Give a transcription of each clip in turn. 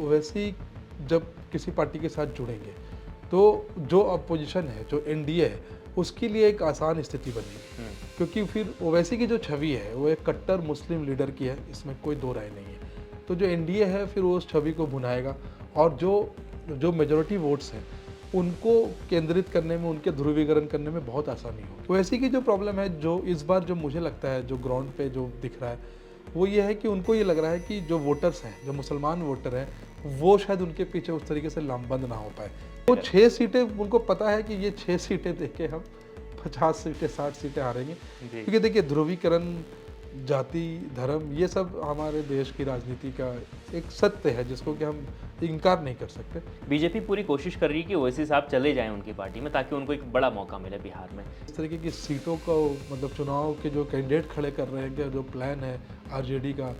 ओवैसी जब किसी पार्टी के साथ जुड़ेंगे तो जो अपोजिशन है, जो एनडीए है, उसके लिए एक आसान स्थिति बनेगी, क्योंकि फिर ओवैसी की जो छवि है वो एक कट्टर मुस्लिम लीडर की है, इसमें कोई दो राय नहीं है। तो जो एनडीए है फिर वो उस छवि को भुनाएगा और जो जो मेजॉरिटी वोट्स हैं उनको केंद्रित करने में, उनके ध्रुवीकरण करने में बहुत आसानी होगी। ओवैसी की जो प्रॉब्लम है, जो इस बार जो मुझे लगता है जो ग्राउंड पे जो दिख रहा है, वो ये है कि उनको ये लग रहा है कि जो वोटर्स हैं, जो मुसलमान वोटर हैं, वो शायद उनके पीछे उस तरीके से लामबंद ना हो पाए। वो 6 सीटें, उनको पता है कि ये 6 सीटें देके हम 50 सीटें 60 सीटें हारेंगे, क्योंकि देखिए ध्रुवीकरण, जाति, धर्म, ये सब हमारे देश की राजनीति का एक सत्य है जिसको कि हम इनकार नहीं कर सकते। बीजेपी पूरी कोशिश कर रही है कि ओवैसी साहब चले जाएं उनकी पार्टी में, ताकि उनको एक बड़ा मौका मिले बिहार में। इस तरीके की सीटों को, मतलब चुनाव के जो कैंडिडेट खड़े कर रहे हैं, जो प्लान है आरजेडी का,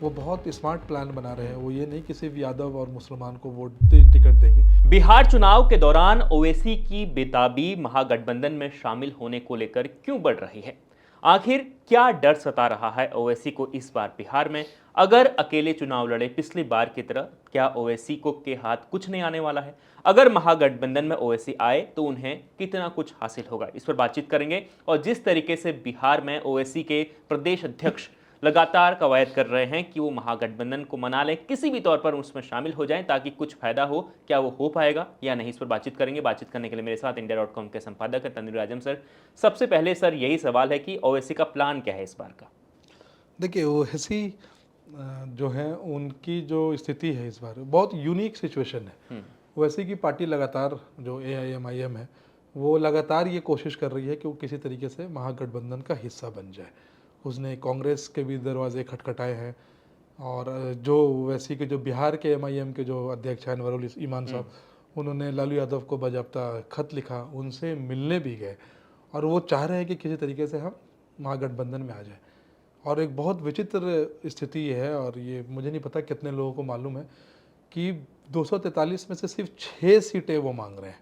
वो बहुत स्मार्ट प्लान बना रहे हैं। वो ये नहीं किसी भी यादव और मुसलमान को टिकट देंगे। बिहार चुनाव के दौरान ओवैसी की बेताबी महागठबंधन में शामिल होने को लेकर क्यों बढ़ रही है? आखिर क्या डर सता रहा है ओवैसी को इस बार बिहार में? अगर अकेले चुनाव लड़े पिछली बार की तरह, क्या ओवैसी को के हाथ कुछ नहीं आने वाला है? अगर महागठबंधन में ओवैसी आए तो उन्हें कितना कुछ हासिल होगा, इस पर बातचीत करेंगे। और जिस तरीके से बिहार में ओवैसी के प्रदेश अध्यक्ष लगातार कवायद कर रहे हैं कि वो महागठबंधन को मना लें, किसी भी तौर पर उसमें शामिल हो जाएं ताकि कुछ फायदा हो, क्या वो हो पाएगा या नहीं, इस पर बातचीत करेंगे। बातचीत करने के लिए मेरे साथ इंडिया.com के संपादक हैं तंदूरी आजम सर। सबसे पहले सर यही सवाल है कि ओवैसी का प्लान क्या है इस बार का? देखिए ओवैसी जो है, उनकी जो स्थिति है इस बार बहुत यूनिक सिचुएशन है। ओवैसी की पार्टी लगातार, जो AIMIM है, वो लगातार ये कोशिश कर रही है कि वो किसी तरीके से महागठबंधन का हिस्सा बन जाए। उसने कांग्रेस के भी दरवाजे खटखटाए हैं और जो ओवैसी के, जो बिहार के MIM के जो अध्यक्ष हैं अनवरुल ईमान साहब, उन्होंने लालू यादव को बाकायदा खत लिखा, उनसे मिलने भी गए और वो चाह रहे हैं कि किसी तरीके से हम महागठबंधन में आ जाए। और एक बहुत विचित्र स्थिति है, और ये मुझे नहीं पता कितने लोगों को मालूम है कि 243 में से सिर्फ 6 सीटें वो मांग रहे हैं।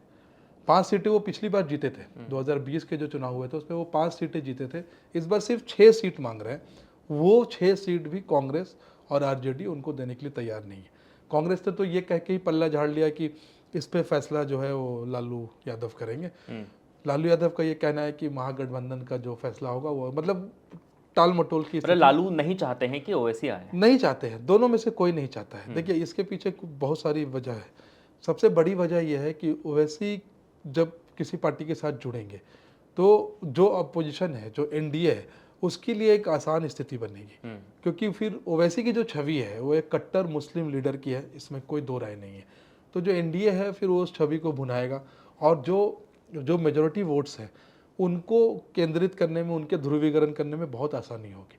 5 सीटें वो पिछली बार जीते थे, 2020 के जो चुनाव हुए थे उसमें वो 5 सीटें जीते थे। इस बार सिर्फ 6 सीट मांग रहे हैं। वो 6 सीट भी कांग्रेस और आरजेडी उनको देने के लिए तैयार नहीं है। कांग्रेस ने तो ये कह के ही पल्ला झाड़ लिया कि इस पे फैसला जो है वो लालू यादव करेंगे। लालू यादव का ये कहना है कि महागठबंधन का जो फैसला होगा वो, मतलब टाल मटोल की, मतलब लालू नहीं चाहते हैं कि ओवैसी आए? नहीं चाहते हैं, दोनों में से कोई नहीं चाहता है। देखिए इसके पीछे बहुत सारी वजह है। सबसे बड़ी वजह यह है कि ओवैसी जब किसी पार्टी के साथ जुड़ेंगे तो जो अपोजिशन है, जो एनडीए है, उसके लिए एक आसान स्थिति बनेगी, क्योंकि फिर ओवैसी की जो छवि है वो एक कट्टर मुस्लिम लीडर की है, इसमें कोई दो राय नहीं है। तो जो एनडीए है फिर वो उस छवि को भुनाएगा और जो मेजॉरिटी वोट्स हैं उनको केंद्रित करने में, उनके ध्रुवीकरण करने में बहुत आसानी होगी।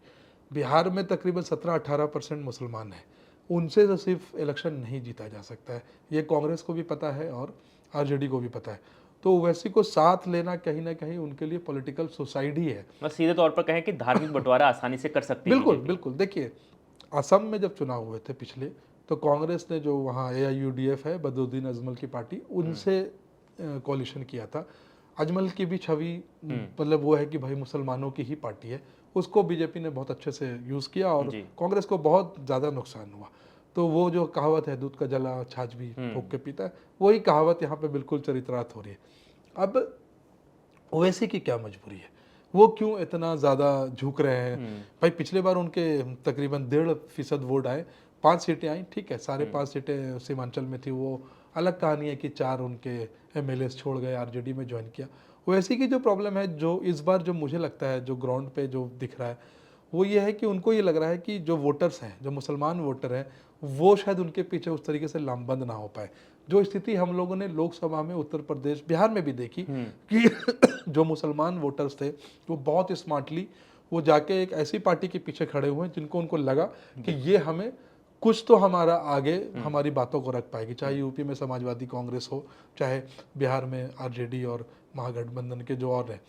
बिहार में तकरीबन 17-18% मुसलमान हैं, उनसे तो सिर्फ इलेक्शन नहीं जीता जा सकता है, ये कांग्रेस को भी पता है और आरजेडी को भी पता है। तो ओवैसी को साथ लेना कहीं ना कहीं उनके लिए पॉलिटिकल सुसाइड ही है। बस सीधे तौर पर कहें कि धार्मिक बंटवारा आसानी से कर सकती है बिल्कुल बीजेपी। बिल्कुल। देखिए असम में जब चुनाव हुए थे पिछले, तो कांग्रेस ने, जो वहाँ AIUDF है, बदरुद्दीन अजमल की पार्टी, उनसे कोलिशन किया था। अजमल की भी छवि मतलब वो है कि भाई मुसलमानों की ही पार्टी है, उसको बीजेपी ने बहुत अच्छे से यूज़ किया और कांग्रेस को बहुत ज़्यादा नुकसान हुआ। तो वो जो कहावत है, दूध का जला छाछ भी फूंक के पीता है, वही कहावत यहाँ पे बिल्कुल चरितार्थ हो रही है। अब ओवैसी की क्या मजबूरी है, वो क्यों इतना ज़्यादा झुक रहे हैं? भाई पिछले बार उनके तकरीबन 1.5% वोट आए, 5 सीटें आई, ठीक है, सारे 5 सीटें सीमांचल में थी, वो अलग कहानी है कि 4 उनके MLAs छोड़ गए, आरजेडी में ज्वाइन किया। ओवैसी की जो प्रॉब्लम है, जो इस बार जो मुझे लगता है जो ग्राउंड पे जो दिख रहा है, वो ये है कि उनको ये लग रहा है कि जो वोटर्स हैं, जो मुसलमान वोटर हैं, वो शायद उनके पीछे उस तरीके से लामबंद ना हो पाए। जो स्थिति हम लोगों ने लोकसभा में उत्तर प्रदेश, बिहार में भी देखी कि जो मुसलमान वोटर्स थे वो बहुत स्मार्टली वो जाके एक ऐसी पार्टी के पीछे खड़े हुए जिनको उनको लगा कि ये हमें कुछ तो हमारा आगे हमारी बातों को रख पाएगी, चाहे यूपी में समाजवादी कांग्रेस हो, चाहे बिहार में आरजेडी और महागठबंधन के जो और हैं।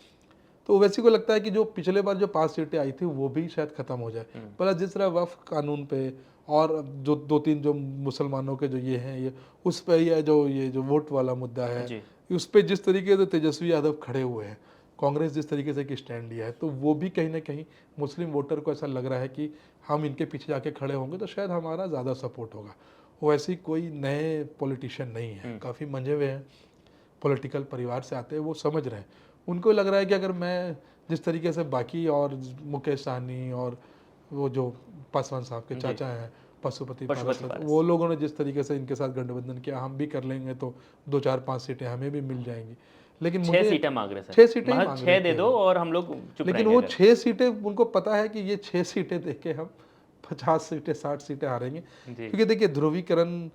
तो ओवैसी को लगता है कि जो पिछले बार जो 5 सीटें आई थी वो भी शायद खत्म हो जाए। पर जिस तरह वक्फ कानून पे और जो 2-3 जो मुसलमानों के जो ये हैं, ये उस पर ये जो वोट वाला मुद्दा है, उस पर जिस तरीके से तेजस्वी यादव खड़े हुए हैं, कांग्रेस जिस तरीके से कि स्टैंड लिया है, तो वो भी कहीं ना कहीं मुस्लिम वोटर को ऐसा लग रहा है कि हम इनके पीछे जाके खड़े होंगे तो शायद हमारा ज़्यादा सपोर्ट होगा। ओवैसी कोई नए पॉलिटिशियन नहीं है, काफ़ी मंझे हुए हैं, पॉलिटिकल परिवार से आते हैं, वो समझ रहे हैं। उनको लग रहा है कि अगर मैं जिस तरीके से बाकी और मुकेश सहनी और वो जो पासवान साहब के चाचा हैं पशुपति पारस, वो लोगों ने जिस तरीके से इनके साथ गठबंधन किया, हम भी कर लेंगे तो 2 4 5 सीटें हमें भी मिल जाएंगी। लेकिन 6 सीटें मांग रहे सर, 6 सीटें ही मांग 6 रहे दे थे दो और हम लोग चुप लेकिन रहेंगे वो अगर। 6 सीटें उनको पता है कि ये 6 सीटें देके हम 50 सीटें 60 सीटें हारेंगे। क्योंकि देखिए ध्रुवीकरण,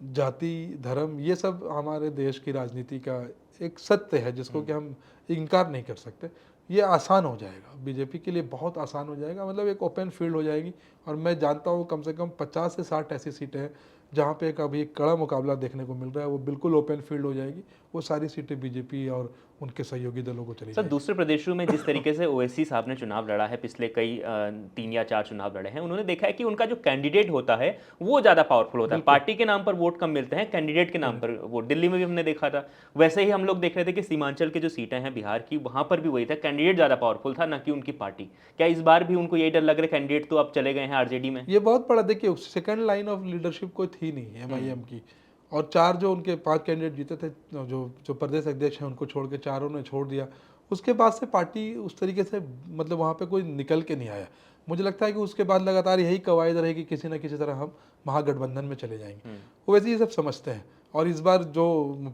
जाति, धर्म, ये सब हमारे देश की राजनीति का एक सत्य है जिसको कि हम इनकार नहीं कर सकते। ये आसान हो जाएगा बीजेपी के लिए, बहुत आसान हो जाएगा, मतलब एक ओपन फील्ड हो जाएगी। और मैं जानता हूँ कम से कम 50 से 60 ऐसी सीटें हैं जहाँ पे कभी एक कड़ा मुकाबला देखने को मिल रहा है, वो बिल्कुल ओपन फील्ड हो जाएगी। वो सारी सीटें बीजेपी और उनके सहयोगी दलों को चली सर जाएगी। दूसरे प्रदेशों में जिस तरीके से ओवैसी साहब ने चुनाव लड़ा है, पिछले कई 3 या 4 चुनाव लड़े हैं, उन्होंने देखा है कि उनका जो कैंडिडेट होता है वो ज़्यादा पावरफुल होता है। पार्टी के नाम पर वोट कम मिलते हैं, कैंडिडेट के नाम पर वोट। दिल्ली में भी हमने देखा था। वैसे ही हम लोग देख रहे थे कि सीमांचल की जो सीटें हैं बिहार की, वहाँ पर भी वही था, कैंडिडेट ज़्यादा पावरफुल था, ना कि उनकी पार्टी। क्या इस बार भी उनको यही डर लग रहा है, कैंडिडेट तो अब चले गए हैं आरजेडी में? ये बहुत बड़ा, देखिए सेकंड लाइन ऑफ लीडरशिप कोई थी नहीं एमआईएम की। और 4 जो उनके 5 कैंडिडेट जीते थे, जो प्रदेश अध्यक्ष हैं उनको छोड़ के चारों ने छोड़ दिया। उसके बाद से पार्टी उस तरीके से, मतलब वहाँ पे कोई निकल के नहीं आया। मुझे लगता है कि उसके बाद लगातार यही कवायद रहेगी, किसी न किसी तरह हम महागठबंधन में चले जाएंगे। वो वैसे ये सब समझते हैं। और इस बार जो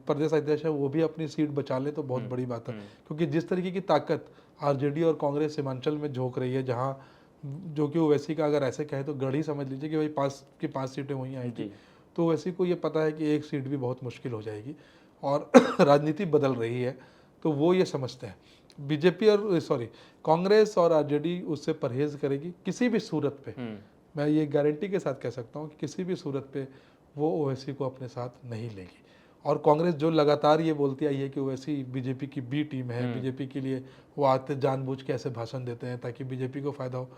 प्रदेश अध्यक्ष है वो भी अपनी सीट बचा ले तो बहुत बड़ी बात है। क्योंकि जिस तरीके की ताकत आरजेडी और कांग्रेस सीमांचल में झोंक रही है, जहाँ जो कि ओवैसी का अगर ऐसे कहे तो गढ़ ही समझ लीजिए कि भाई 5 की 5 सीटें वहीं आई थी, तो ओवैसी को ये पता है कि एक सीट भी बहुत मुश्किल हो जाएगी और राजनीति बदल रही है, तो वो ये समझते हैं। बीजेपी और कांग्रेस और आरजेडी उससे परहेज करेगी किसी भी सूरत पे। मैं ये गारंटी के साथ कह सकता हूँ कि किसी भी सूरत पे वो ओवैसी को अपने साथ नहीं लेगी। और कांग्रेस जो लगातार ये बोलती आई है कि ओवैसी बीजेपी की बी टीम है, बीजेपी के लिए वो आते जानबूझ के ऐसे भाषण देते हैं ताकि बीजेपी को फायदा हो,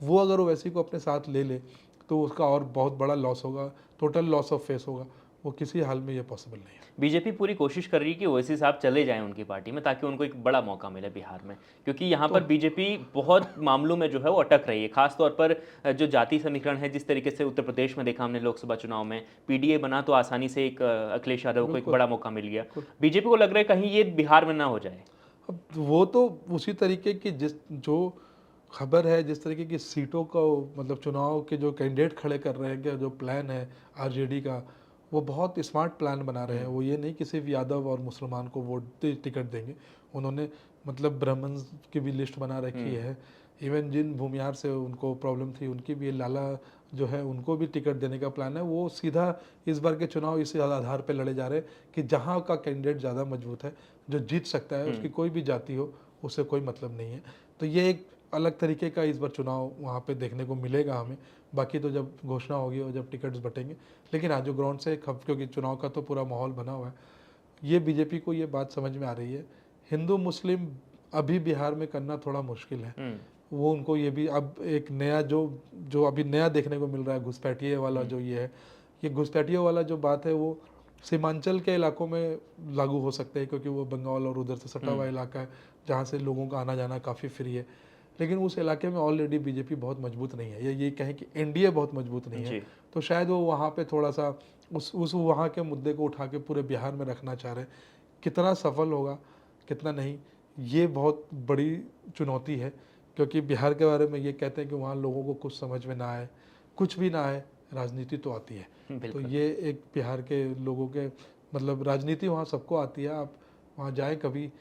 वो अगर ओवैसी को अपने साथ ले ले तो उसका और बहुत बड़ा लॉस होगा, टोटल लॉस ऑफ फेस होगा। वो किसी हाल में ये पॉसिबल नहीं है। बीजेपी पूरी कोशिश कर रही है कि ओवैसी साहब चले जाएं उनकी पार्टी में, ताकि उनको एक बड़ा मौका मिले बिहार में, क्योंकि यहाँ पर बीजेपी बहुत मामलों में जो है वो अटक रही है। खासतौर पर जो जाति समीकरण है, जिस तरीके से उत्तर प्रदेश में देखा हमने लोकसभा चुनाव में, पीडीए बना तो आसानी से एक अखिलेश यादव को एक बड़ा मौका मिल गया। बीजेपी को लग रहा है कहीं ये बिहार में ना हो जाए। अब वो तो उसी तरीके की जो खबर है, जिस तरीके की सीटों का, मतलब चुनाव के जो कैंडिडेट खड़े कर रहे हैं, जो प्लान है आरजेडी का, वो बहुत स्मार्ट प्लान बना रहे हैं। वो ये नहीं कि सिर्फ यादव और मुसलमान को वोट टिकट देंगे, उन्होंने मतलब ब्राह्मण की भी लिस्ट बना रखी है। इवन जिन भूमिहार से उनको प्रॉब्लम थी उनकी भी, लाला जो है उनको भी टिकट देने का प्लान है। वो सीधा इस बार के चुनाव इस आधार पर लड़े जा रहे हैं कि जहाँ का कैंडिडेट ज़्यादा मजबूत है, जो जीत सकता है, उसकी कोई भी जाति हो उससे कोई मतलब नहीं है। तो ये एक अलग तरीके का इस बार चुनाव वहाँ पे देखने को मिलेगा हमें। बाकी तो जब घोषणा होगी और जब टिकट्स बटेंगे, लेकिन आज जो ग्राउंड से क्योंकि चुनाव का तो पूरा माहौल बना हुआ है, ये बीजेपी को ये बात समझ में आ रही है। हिंदू मुस्लिम अभी बिहार में करना थोड़ा मुश्किल है। वो उनको ये भी अब एक नया जो अभी नया देखने को मिल रहा है, घुसपैठिए वाला जो ये है, ये घुसपैठिए वाला जो बात है वो सीमांचल के इलाकों में लागू हो सकते हैं, क्योंकि वो बंगाल और उधर से सटा हुआ इलाका है जहाँ से लोगों का आना जाना काफ़ी फ्री है। लेकिन उस इलाके में ऑलरेडी बीजेपी बहुत मजबूत नहीं है, ये कहें कि एनडीए बहुत मजबूत नहीं है, तो शायद वो वहाँ पे थोड़ा सा उस वहाँ के मुद्दे को उठा के पूरे बिहार में रखना चाह रहे हैं। कितना सफल होगा कितना नहीं, ये बहुत बड़ी चुनौती है। क्योंकि बिहार के बारे में ये कहते हैं कि वहाँ लोगों को कुछ समझ में ना आए, कुछ भी ना आए, राजनीति तो आती है। तो ये एक बिहार के लोगों के, मतलब राजनीति वहाँ सबको आती है। आप वहाँ जाएँ कभी,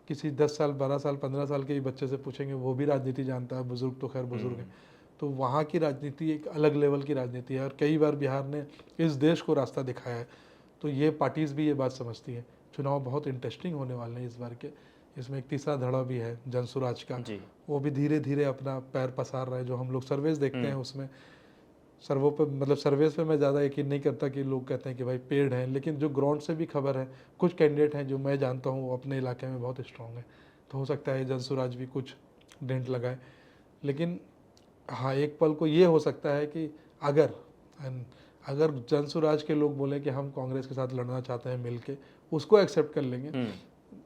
किसी 10 साल 12 साल 15 साल के भी बच्चे से पूछेंगे, वो भी राजनीति जानता है, बुजुर्ग तो खैर बुजुर्ग है। तो वहाँ की राजनीति एक अलग लेवल की राजनीति है और कई बार बिहार ने इस देश को रास्ता दिखाया है। तो ये पार्टीज़ भी ये बात समझती है। चुनाव बहुत इंटरेस्टिंग होने वाले हैं इस बार के। इसमें एक तीसरा धड़ा भी है जनसुराज का, वो भी धीरे धीरे अपना पैर पसार रहा है। जो हम लोग सर्वेस देखते हैं उसमें, सर्वों पे, मतलब सर्वेस पे मैं ज़्यादा यकीन नहीं करता कि लोग कहते हैं कि भाई पेड़ हैं, लेकिन जो ग्राउंड से भी खबर है, कुछ कैंडिडेट हैं जो मैं जानता हूँ वो अपने इलाके में बहुत स्ट्रॉन्ग है। तो हो सकता है जनसुराज भी कुछ डेंट लगाए। लेकिन हाँ, एक पल को ये हो सकता है कि अगर जनसुराज के लोग बोले कि हम कांग्रेस के साथ लड़ना चाहते हैं मिल के, उसको एक्सेप्ट कर लेंगे,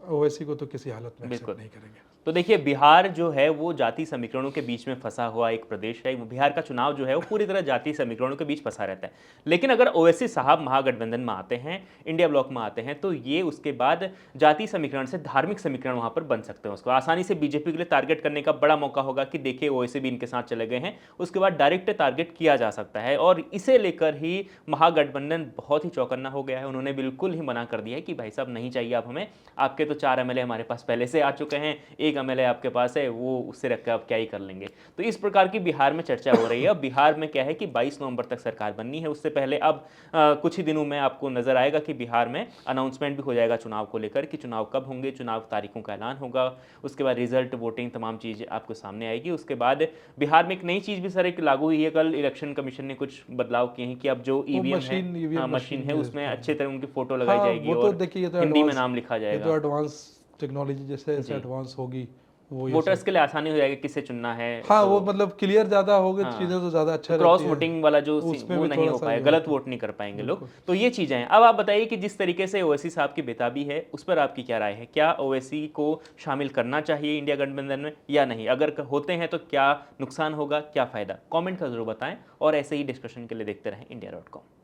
ओवैसी को तो किसी हालत में बिल्कुल। एक्सेप्ट नहीं करेंगे। तो देखिए, बिहार जो है वो जाति समीकरणों के बीच में फंसा हुआ एक प्रदेश है। बिहार का चुनाव जो है वो पूरी तरह जाति समीकरणों के बीच फंसा रहता है। लेकिन अगर ओवैसी साहब महागठबंधन में आते हैं, इंडिया ब्लॉक में आते हैं, तो ये उसके बाद जाति समीकरण से धार्मिक समीकरण वहां पर बन सकते हैं। उसको आसानी से बीजेपी के लिए टारगेट करने का बड़ा मौका होगा कि देखिए ओवैसी भी इनके साथ चले गए हैं, उसके बाद डायरेक्ट टारगेट किया जा सकता है। और इसे लेकर ही महागठबंधन बहुत ही चौकन्ना हो गया है। उन्होंने बिल्कुल ही मना कर दिया है कि भाई साहब नहीं चाहिए आप हमें, आपके तो 4 एमएलए हमारे पास पहले से आ चुके हैं, एक एमएलए आपके पास है, वो उससे रख के आप क्या ही कर लेंगे। तो इस प्रकार की बिहार में चर्चा हो रही है। अब बिहार में क्या है कि 22 नवंबर तक सरकार बननी है, उससे पहले अब कुछ ही दिनों में आपको नजर आएगा कि बिहार में अनाउंसमेंट भी हो जाएगा चुनाव को लेकर कि चुनाव कब होंगे, चुनाव तारीखों का ऐलान होगा, उसके बाद रिजल्ट, वोटिंग, तमाम चीज़ आपको सामने आएगी। उसके बाद बिहार में एक नई चीज़ भी सर एक लागू हुई है, कल इलेक्शन कमिशन ने कुछ बदलाव किए हैं कि अब जो वो ईवीएम है, ईवीएम मशीन है, उसमें अच्छे तरह उनकी फोटो लगाई हाँ, जाएगी वो तो और देखिए ये तो हिंदी में एडवांस, नाम लिखा ये जाएगा। तो एडवांस टेक्नोलॉजी जैसे जी। एडवांस होगी वो ये वोटर्स सब। के लिए आसानी हो जाएगी किसे चुनना है। हाँ, तो वो मतलब क्लियर ज़्यादा हो गए हाँ, चीज़ें तो ज़्यादा अच्छा क्रॉस रहती है, वोटिंग वाला जो उसमें वो भी नहीं थोड़ा हो सा पाया, ये गलत होता है। वोट नहीं कर पाएंगे लोग। बिल्कुल। तो ये चीज़ें हैं। अब आप बताइए कि जिस तरीके से ओवैसी साहब की बेताबी है, उस पर आपकी क्या राय है? क्या ओवैसी को शामिल करना चाहिए इंडिया गठबंधन में या नहीं? अगर होते हैं तो क्या नुकसान होगा, क्या फ़ायदा? कमेंट कर जरूर बताएं और ऐसे ही डिस्कशन के लिए देखते रहें India.com।